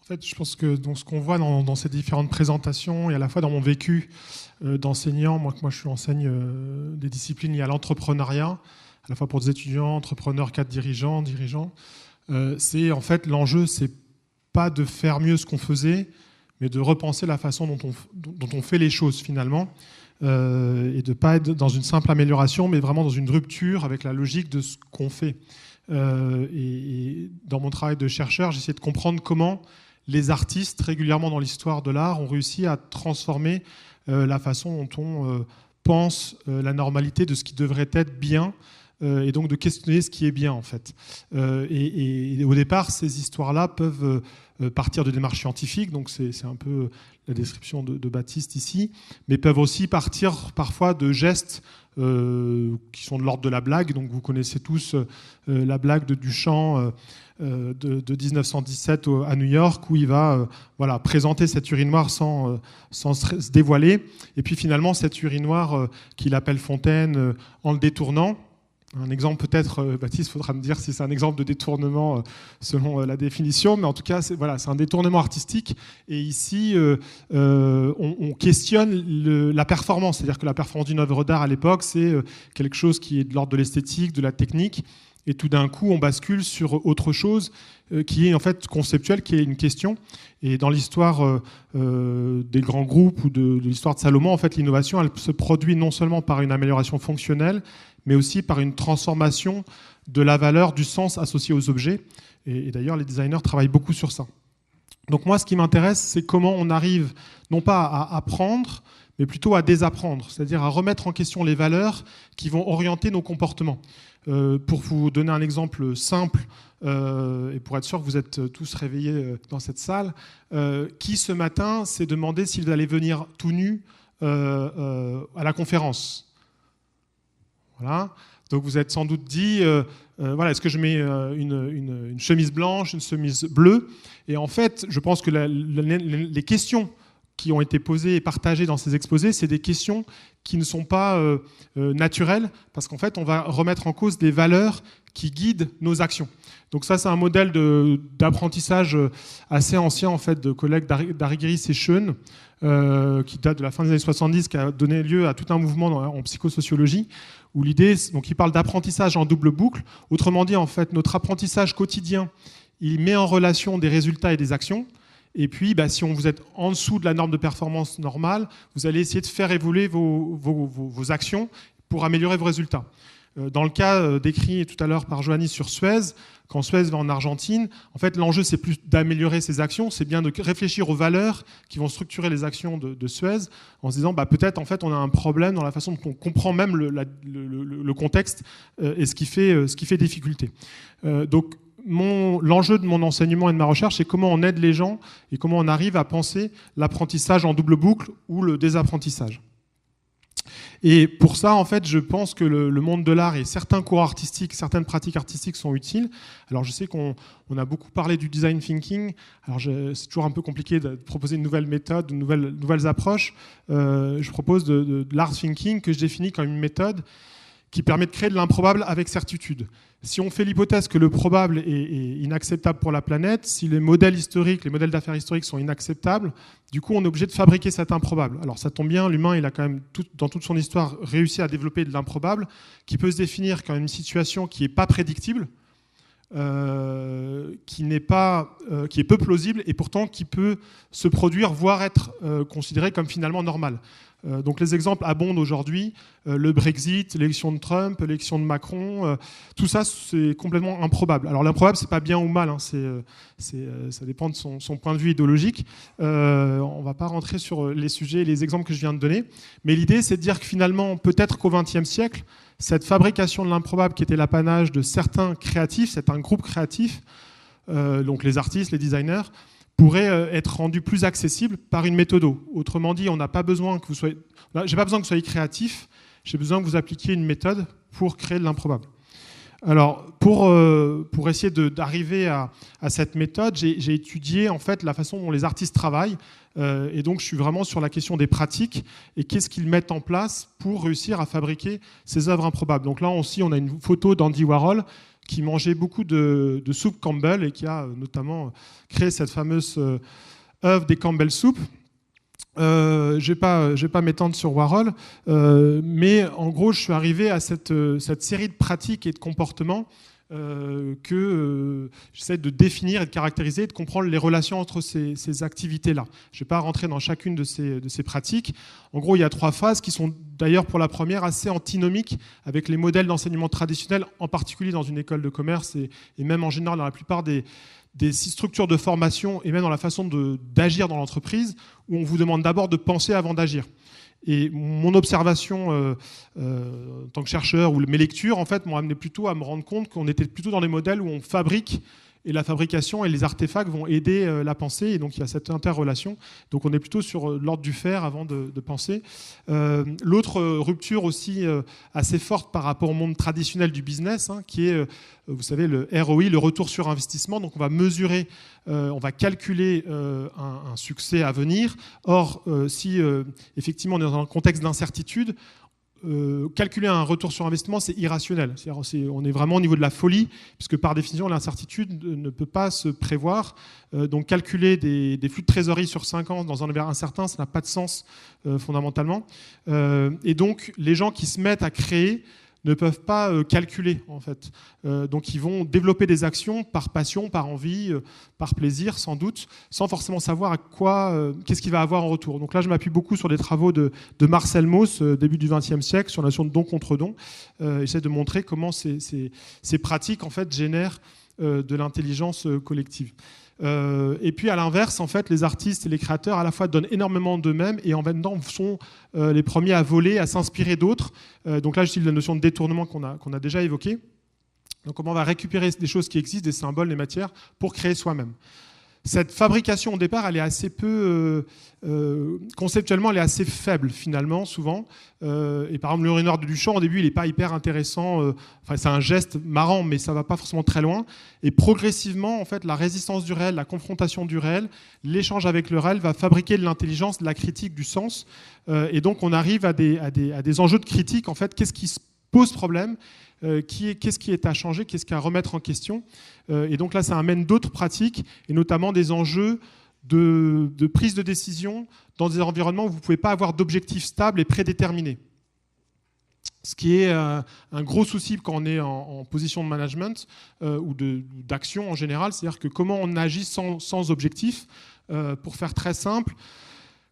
fait, je pense que dans ce qu'on voit dans ces différentes présentations, et à la fois dans mon vécu d'enseignant, moi j'enseigne des disciplines liées à l'entrepreneuriat, à la fois pour des étudiants, entrepreneurs, cadres dirigeants, c'est en fait l'enjeu, c'est pas de faire mieux ce qu'on faisait, mais de repenser la façon dont on fait les choses finalement, et de ne pas être dans une simple amélioration, mais vraiment dans une rupture avec la logique de ce qu'on fait. Et dans mon travail de chercheur, j'essaie de comprendre comment les artistes, régulièrement dans l'histoire de l'art, ont réussi à transformer la façon dont on pense la normalité de ce qui devrait être bien, et donc de questionner ce qui est bien en fait. Et au départ, ces histoires-là peuvent partir de démarches scientifiques, donc c'est un peu la description de Baptiste ici, mais peuvent aussi partir parfois de gestes qui sont de l'ordre de la blague. Donc vous connaissez tous la blague de Duchamp de 1917 à New York, où il va présenter cette urinoir sans se dévoiler, et puis finalement cette urinoir qu'il appelle Fontaine en le détournant. Un exemple peut-être, Baptiste, il faudra me dire si c'est un exemple de détournement selon la définition, mais en tout cas, c'est un détournement artistique. Et ici, on questionne la performance, c'est-à-dire que la performance d'une œuvre d'art à l'époque, c'est quelque chose qui est de l'ordre de l'esthétique, de la technique, et tout d'un coup, on bascule sur autre chose qui est en fait conceptuelle, qui est une question. Et dans l'histoire des grands groupes ou de l'histoire de Salomon, en fait, l'innovation, elle se produit non seulement par une amélioration fonctionnelle, mais aussi par une transformation de la valeur, du sens associé aux objets. Et d'ailleurs, les designers travaillent beaucoup sur ça. Donc moi, ce qui m'intéresse, c'est comment on arrive, non pas à apprendre, mais plutôt à désapprendre, c'est-à-dire à remettre en question les valeurs qui vont orienter nos comportements. Pour vous donner un exemple simple, et pour être sûr que vous êtes tous réveillés dans cette salle, qui ce matin s'est demandé s'il allait venir tout nu à la conférence? Voilà. Donc vous êtes sans doute dit, est-ce que je mets une chemise blanche, une chemise bleue? Et en fait, je pense que les questions qui ont été posées et partagées dans ces exposés, c'est des questions qui ne sont pas naturelles, parce qu'en fait, on va remettre en cause des valeurs qui guident nos actions. Donc ça, c'est un modèle d'apprentissage assez ancien, en fait, de collègues d'Argyris et Schoen, qui date de la fin des années 70, qui a donné lieu à tout un mouvement en psychosociologie, où l'idée, donc il parle d'apprentissage en double boucle. Autrement dit, en fait, notre apprentissage quotidien, il met en relation des résultats et des actions. Et puis, si vous êtes en dessous de la norme de performance normale, vous allez essayer de faire évoluer vos actions pour améliorer vos résultats. Dans le cas décrit tout à l'heure par Johanny sur Suez, quand Suez va en Argentine, en fait, l'enjeu, c'est plus d'améliorer ses actions, c'est bien de réfléchir aux valeurs qui vont structurer les actions de Suez, en se disant, peut-être, en fait, on a un problème dans la façon dont on comprend même le contexte et ce qui fait difficulté. Donc, l'enjeu de mon enseignement et de ma recherche, c'est comment on aide les gens et comment on arrive à penser l'apprentissage en double boucle ou le désapprentissage. Et pour ça, en fait, je pense que le monde de l'art et certains cours artistiques, certaines pratiques artistiques sont utiles. Alors, je sais qu'on a beaucoup parlé du design thinking. Alors, c'est toujours un peu compliqué de proposer une nouvelle méthode, de nouvelles approches. Je propose de l'art thinking que je définis comme une méthode qui permet de créer de l'improbable avec certitude. Si on fait l'hypothèse que le probable est inacceptable pour la planète, si les modèles historiques, les modèles d'affaires historiques sont inacceptables, du coup, on est obligé de fabriquer cet improbable. Alors, ça tombe bien, l'humain, il a quand même, dans toute son histoire, réussi à développer de l'improbable, qui peut se définir comme une situation qui n'est pas prédictible, qui est peu plausible, et pourtant qui peut se produire, voire être considéré comme finalement normal. Donc les exemples abondent aujourd'hui, le Brexit, l'élection de Trump, l'élection de Macron, tout ça c'est complètement improbable. Alors l'improbable c'est pas bien ou mal, ça dépend de son point de vue idéologique. On va pas rentrer sur les sujets et les exemples que je viens de donner, mais l'idée c'est de dire que finalement peut-être qu'au XXe siècle, cette fabrication de l'improbable qui était l'apanage de certains créatifs, c'est un groupe créatif, donc les artistes, les designers, pourrait être rendu plus accessible par une méthode. Autrement dit, on n'a pas besoin que vous soyez, j'ai pas besoin que vous soyez créatif, j'ai besoin que vous appliquiez une méthode pour créer de l'improbable. Alors, pour essayer d'arriver à cette méthode, j'ai étudié en fait la façon dont les artistes travaillent, et donc je suis vraiment sur la question des pratiques et qu'est-ce qu'ils mettent en place pour réussir à fabriquer ces œuvres improbables. Donc là aussi, on a une photo d'Andy Warhol qui mangeait beaucoup de soupe Campbell et qui a notamment créé cette fameuse œuvre des Campbell Soup. Je vais pas m'étendre sur Warhol, mais en gros, je suis arrivé à cette série de pratiques et de comportements que j'essaie de définir et de caractériser et de comprendre les relations entre ces activités-là. Je ne vais pas rentrer dans chacune de ces pratiques. En gros, il y a 3 phases qui sont d'ailleurs pour la première assez antinomiques avec les modèles d'enseignement traditionnels, en particulier dans une école de commerce et même en général dans la plupart des structures de formation et même dans la façon d'agir dans l'entreprise où on vous demande d'abord de penser avant d'agir. Et mon observation en tant que chercheur ou mes lectures en fait, m'ont amené plutôt à me rendre compte qu'on était plutôt dans des modèles où on fabrique et la fabrication et les artefacts vont aider la pensée et donc il y a cette interrelation. Donc on est plutôt sur l'ordre du faire avant de penser. L'autre rupture aussi assez forte par rapport au monde traditionnel du business qui est, vous savez, le ROI, le retour sur investissement. Donc on va mesurer, on va calculer un succès à venir. Or, si effectivement on est dans un contexte d'incertitude, calculer un retour sur investissement, c'est irrationnel. On est vraiment au niveau de la folie, puisque par définition, l'incertitude ne peut pas se prévoir. Donc calculer des flux de trésorerie sur 5 ans dans un univers incertain, ça n'a pas de sens fondamentalement. Et donc, les gens qui se mettent à créer ne peuvent pas calculer en fait. Donc ils vont développer des actions par passion, par envie, par plaisir sans doute, sans forcément savoir à quoi, qu'est-ce qu'il va avoir en retour. Donc là je m'appuie beaucoup sur des travaux de Marcel Mauss, début du XXe siècle, sur la notion de don contre don. J'essaie de montrer comment ces pratiques en fait génèrent de l'intelligence collective. Et puis à l'inverse, en fait, les artistes et les créateurs à la fois donnent énormément d'eux-mêmes et en même temps sont les premiers à voler, à s'inspirer d'autres. Donc là, j'utilise la notion de détournement qu'on a déjà évoquée. Donc comment on va récupérer des choses qui existent, des symboles, des matières, pour créer soi-même. Cette fabrication au départ, elle est assez peu conceptuellement, elle est assez faible finalement, souvent. Et par exemple, l'urinoir de Duchamp, au début, il n'est pas hyper intéressant. Enfin, c'est un geste marrant, mais ça ne va pas forcément très loin. Et progressivement, en fait, la résistance du réel, la confrontation du réel, l'échange avec le réel va fabriquer de l'intelligence, de la critique, du sens. Et donc, on arrive à des enjeux de critique. En fait, qu'est-ce qui se pose problème ? Qu'est-ce qui est à changer, qu'est-ce qu'il y a à remettre en question. Et donc là, ça amène d'autres pratiques, et notamment des enjeux de prise de décision dans des environnements où vous ne pouvez pas avoir d'objectifs stables et prédéterminés. Ce qui est un gros souci quand on est en position de management ou d'action en général, c'est-à-dire que comment on agit sans objectif. Pour faire très simple,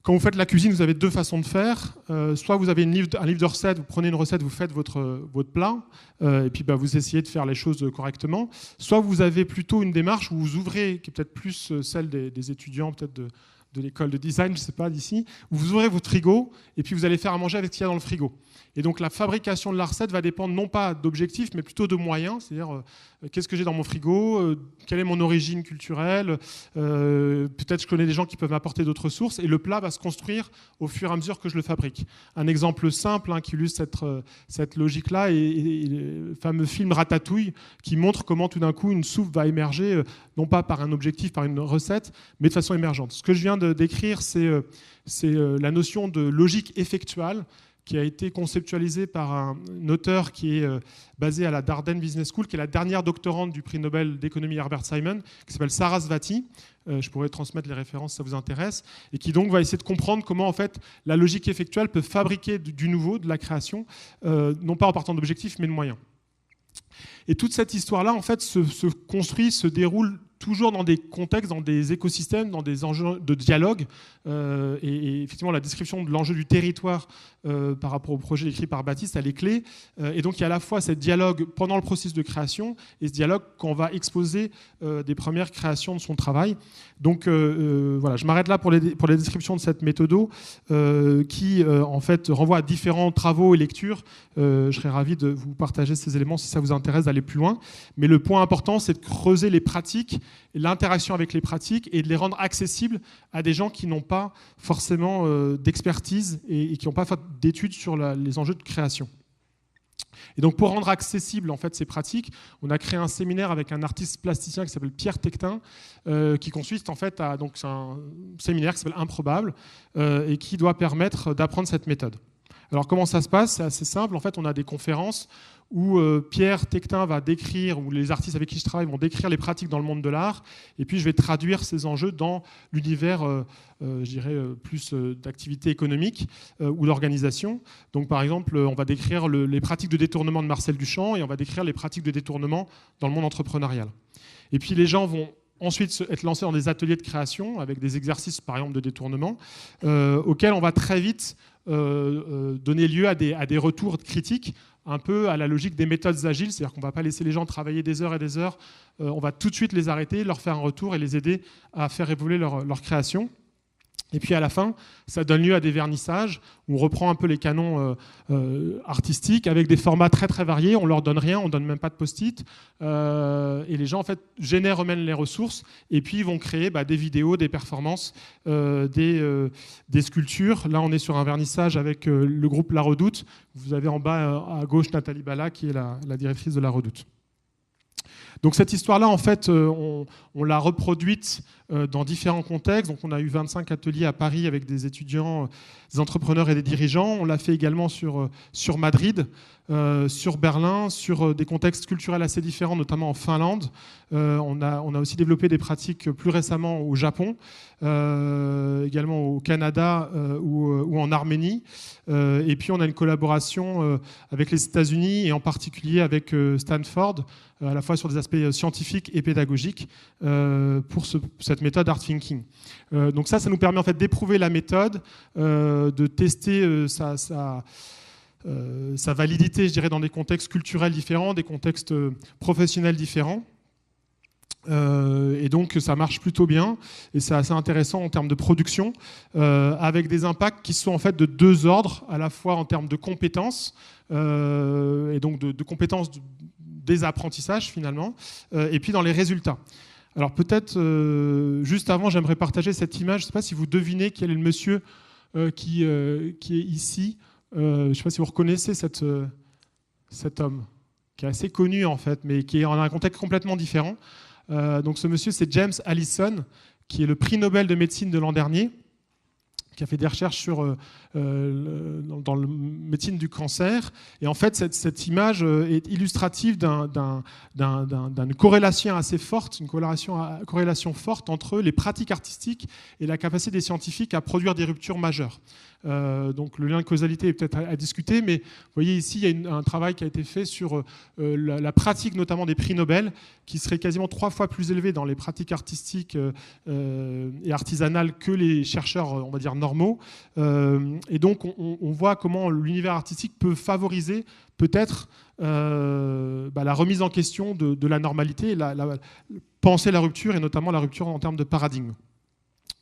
quand vous faites la cuisine, vous avez 2 façons de faire. Soit vous avez un livre de recettes, vous prenez une recette, vous faites votre plat, et puis vous essayez de faire les choses correctement. Soit vous avez plutôt une démarche où vous ouvrez, qui est peut-être plus celle des étudiants, peut-être de l'école de design, je ne sais pas, d'ici, où vous ouvrez votre frigo, et puis vous allez faire à manger avec ce qu'il y a dans le frigo. Et donc la fabrication de la recette va dépendre non pas d'objectifs, mais plutôt de moyens, c'est-à-dire qu'est-ce que j'ai dans mon frigo, quelle est mon origine culturelle, peut-être je connais des gens qui peuvent m'apporter d'autres sources, et le plat va se construire au fur et à mesure que je le fabrique. Un exemple simple qui illustre cette logique-là est le fameux film Ratatouille, qui montre comment tout d'un coup une soupe va émerger, non pas par un objectif, par une recette, mais de façon émergente. Ce que je viens de décrire, c'est la notion de logique effectuelle, qui a été conceptualisé par un auteur qui est basé à la Darden Business School, qui est la dernière doctorante du prix Nobel d'économie Herbert Simon, qui s'appelle Sarasvati. Je pourrais transmettre les références si ça vous intéresse, et qui donc va essayer de comprendre comment en fait la logique effectuelle peut fabriquer du nouveau, de la création, non pas en partant d'objectifs, mais de moyens. Et toute cette histoire-là, en fait, se construit, se déroule toujours dans des contextes, dans des écosystèmes, dans des enjeux de dialogue. Et effectivement, la description de l'enjeu du territoire par rapport au projet écrit par Baptiste, elle est clé. Et donc, il y a à la fois ce dialogue pendant le processus de création et ce dialogue quand on va exposer des premières créations de son travail. Donc, voilà, je m'arrête là pour les descriptions de cette méthode qui, en fait, renvoie à différents travaux et lectures. Je serais ravi de vous partager ces éléments si ça vous intéresse d'aller plus loin. Mais le point important, c'est de creuser les pratiques, l'interaction avec les pratiques et de les rendre accessibles à des gens qui n'ont pas forcément d'expertise et qui n'ont pas fait d'études sur les enjeux de création. Et donc pour rendre accessible en fait ces pratiques, on a créé un séminaire avec un artiste plasticien qui s'appelle Pierre Tectin, qui consiste en fait à donc c'est un séminaire qui s'appelle Improbable et qui doit permettre d'apprendre cette méthode. Alors comment ça se passe? C'est assez simple. En fait, on a des conférences où Pierre Tectin va décrire, ou les artistes avec qui je travaille vont décrire les pratiques dans le monde de l'art, et puis je vais traduire ces enjeux dans l'univers, je dirais, plus d'activité économique ou d'organisation. Donc par exemple, on va décrire les pratiques de détournement de Marcel Duchamp, et on va décrire les pratiques de détournement dans le monde entrepreneurial. Et puis les gens vont ensuite être lancés dans des ateliers de création avec des exercices, par exemple, de détournement, auxquels on va très vite donner lieu à des retours critiques, un peu à la logique des méthodes agiles, c'est-à-dire qu'on ne va pas laisser les gens travailler des heures et des heures, on va tout de suite les arrêter, leur faire un retour et les aider à faire évoluer leur création. Et puis à la fin, ça donne lieu à des vernissages où on reprend un peu les canons artistiques avec des formats très très variés. On leur donne rien, on donne même pas de post-it. Et les gens en fait génèrent eux-mêmes les ressources et puis ils vont créer des vidéos, des performances, des sculptures. Là, on est sur un vernissage avec le groupe La Redoute. Vous avez en bas à gauche Nathalie Bala qui est la directrice de La Redoute. Donc cette histoire-là, en fait, on l'a reproduite dans différents contextes. Donc on a eu 25 ateliers à Paris avec des étudiants, des entrepreneurs et des dirigeants. On l'a fait également sur Madrid, sur Berlin, sur des contextes culturels assez différents, notamment en Finlande. On a aussi développé des pratiques plus récemment au Japon, également au Canada ou en Arménie. Et puis on a une collaboration avec les États-Unis et en particulier avec Stanford, à la fois sur des aspects scientifiques et pédagogiques pour cette méthode Art Thinking. Donc ça nous permet en fait d'éprouver la méthode, de tester sa validité, je dirais, dans des contextes culturels différents, des contextes professionnels différents. Et donc ça marche plutôt bien et c'est assez intéressant en termes de production, avec des impacts qui sont en fait de deux ordres, à la fois en termes de compétences et donc de compétences des apprentissages finalement, et puis dans les résultats. Alors peut-être juste avant, j'aimerais partager cette image. Je ne sais pas si vous devinez quel est le monsieur qui est ici. Je ne sais pas si vous reconnaissez cet homme qui est assez connu en fait, mais qui est en un contexte complètement différent. Donc ce monsieur, c'est James Allison, qui est le prix Nobel de médecine de l'an dernier, qui a fait des recherches dans la médecine du cancer. Et en fait, cette image est illustrative d'une corrélation assez forte, une corrélation forte entre les pratiques artistiques et la capacité des scientifiques à produire des ruptures majeures. Donc le lien de causalité est peut-être à discuter, mais vous voyez ici, il y a un travail qui a été fait sur la pratique notamment des prix Nobel, qui serait quasiment 3 fois plus élevé dans les pratiques artistiques et artisanales que les chercheurs, on va dire, normaux. Et donc on voit comment l'univers artistique peut favoriser peut-être la remise en question de la normalité, penser la rupture, et notamment la rupture en termes de paradigme.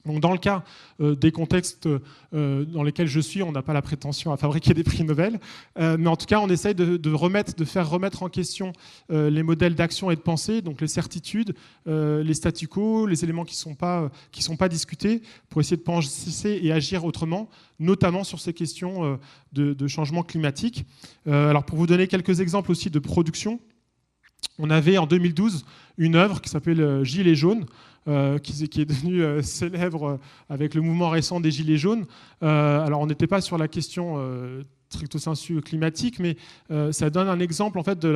Donc dans le cas des contextes dans lesquels je suis, on n'a pas la prétention à fabriquer des prix Nobel, mais en tout cas on essaye de faire remettre en question les modèles d'action et de pensée, donc les certitudes, les statu quo, les éléments qui sont pas discutés, pour essayer de penser et agir autrement, notamment sur ces questions de changement climatique. Alors pour vous donner quelques exemples aussi de production, on avait en 2012 une œuvre qui s'appelle Gilets jaunes, qui est devenue célèbre avec le mouvement récent des Gilets jaunes. Alors on n'était pas sur la question stricto sensu climatique, mais ça donne un exemple en fait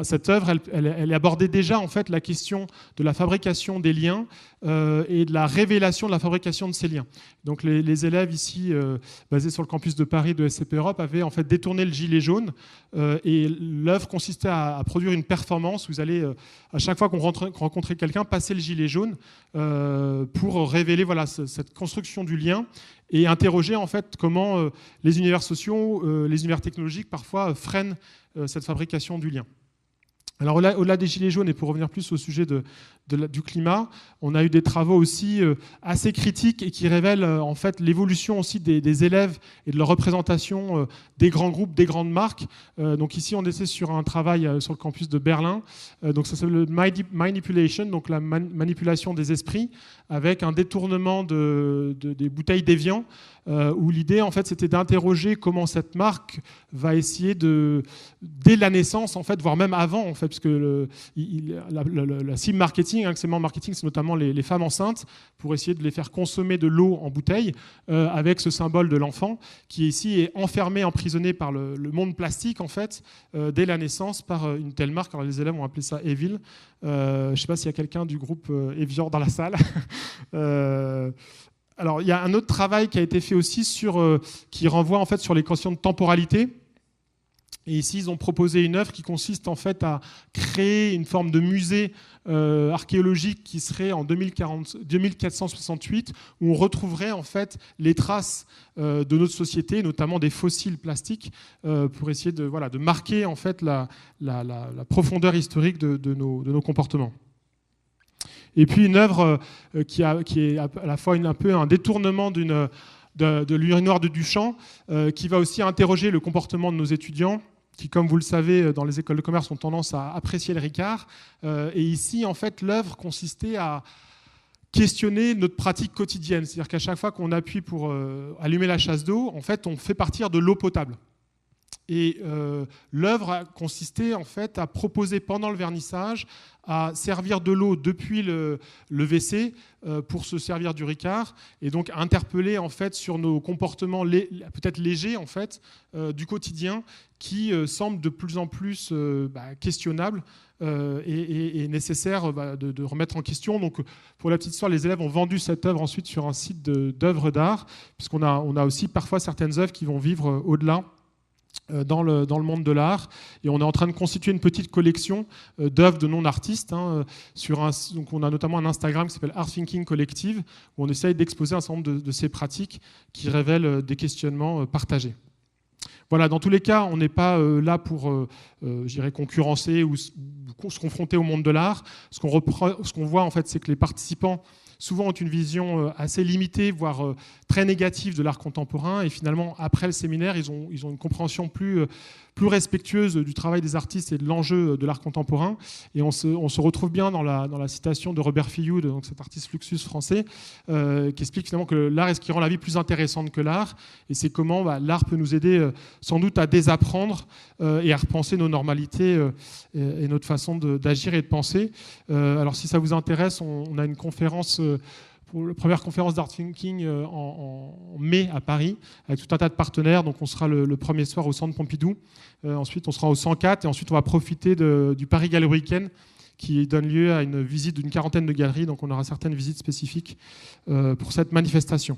cette œuvre, elle abordait déjà en fait la question de la fabrication des liens et de la révélation de la fabrication de ces liens. Donc les élèves ici, basés sur le campus de Paris de SCP Europe, avaient en fait détourné le gilet jaune et l'œuvre consistait à produire une performance où vous allez, à chaque fois qu'on rencontrait quelqu'un, passer le gilet jaune pour révéler cette construction du lien et interroger en fait comment les univers sociaux, les univers technologiques parfois freinent cette fabrication du lien. Alors au-delà des gilets jaunes, et pour revenir plus au sujet du climat, on a eu des travaux aussi assez critiques et qui révèlent en fait l'évolution aussi des élèves et de leur représentation des grands groupes, des grandes marques. Donc ici, on était sur un travail sur le campus de Berlin. Donc ça s'appelle le Manipulation, donc la manipulation des esprits, avec un détournement des bouteilles d'évian, où l'idée en fait c'était d'interroger comment cette marque va essayer dès la naissance en fait, voire même avant en fait, parce que la cible marketing marketing, hein, que ces membres marketing, c'est notamment les femmes enceintes, pour essayer de les faire consommer de l'eau en bouteille, avec ce symbole de l'enfant, qui ici est enfermé, emprisonné par le monde plastique, en fait, dès la naissance, par une telle marque. Alors les élèves ont appelé ça Evil. Je ne sais pas s'il y a quelqu'un du groupe Evian dans la salle. Alors, il y a un autre travail qui a été fait aussi qui renvoie en fait sur les questions de temporalité. Et ici, ils ont proposé une œuvre qui consiste en fait à créer une forme de musée archéologique qui serait en 2468, où on retrouverait en fait les traces de notre société, notamment des fossiles plastiques, pour essayer de marquer en fait la profondeur historique de nos comportements. Et puis une œuvre qui est à la fois un peu un détournement de l'urinoir de Duchamp, qui va aussi interroger le comportement de nos étudiants, qui, comme vous le savez, dans les écoles de commerce, ont tendance à apprécier le Ricard. Et ici, en fait, l'œuvre consistait à questionner notre pratique quotidienne. C'est-à-dire qu'à chaque fois qu'on appuie pour allumer la chasse d'eau, en fait, on fait partir de l'eau potable. Et l'œuvre a consisté en fait à proposer pendant le vernissage à servir de l'eau depuis le WC pour se servir du Ricard, et donc à interpeller en fait sur nos comportements peut-être légers en fait du quotidien qui semblent de plus en plus questionnables et nécessaire de remettre en question. Donc pour la petite histoire, les élèves ont vendu cette œuvre ensuite sur un site d'œuvres d'art, puisqu'on a aussi parfois certaines œuvres qui vont vivre au-delà dans le monde de l'art, et on est en train de constituer une petite collection d'œuvres de non-artistes. Donc on a notamment un Instagram qui s'appelle Art Thinking Collective, où on essaye d'exposer un certain nombre de ces pratiques qui révèlent des questionnements partagés. Voilà, dans tous les cas, on n'est pas là pour concurrencer ou se confronter au monde de l'art. Ce qu'on voit, en fait, c'est que les participants souvent ont une vision assez limitée, voire très négative de l'art contemporain. Et finalement, après le séminaire, ils ont une compréhension plus respectueuse du travail des artistes et de l'enjeu de l'art contemporain. Et on se retrouve bien dans la citation de Robert Filloud, donc cet artiste Fluxus français, qui explique finalement que l'art est ce qui rend la vie plus intéressante que l'art. Et c'est comment l'art peut nous aider sans doute à désapprendre et à repenser nos normalités et notre façon d'agir et de penser. Alors si ça vous intéresse, on a une conférence pour la première conférence d'Art Thinking en mai à Paris, avec tout un tas de partenaires. Donc on sera le premier soir au Centre Pompidou. Ensuite, on sera au 104. Et ensuite, on va profiter du Paris Gallery Weekend, qui donne lieu à une visite d'une 40aine de galeries. Donc on aura certaines visites spécifiques pour cette manifestation.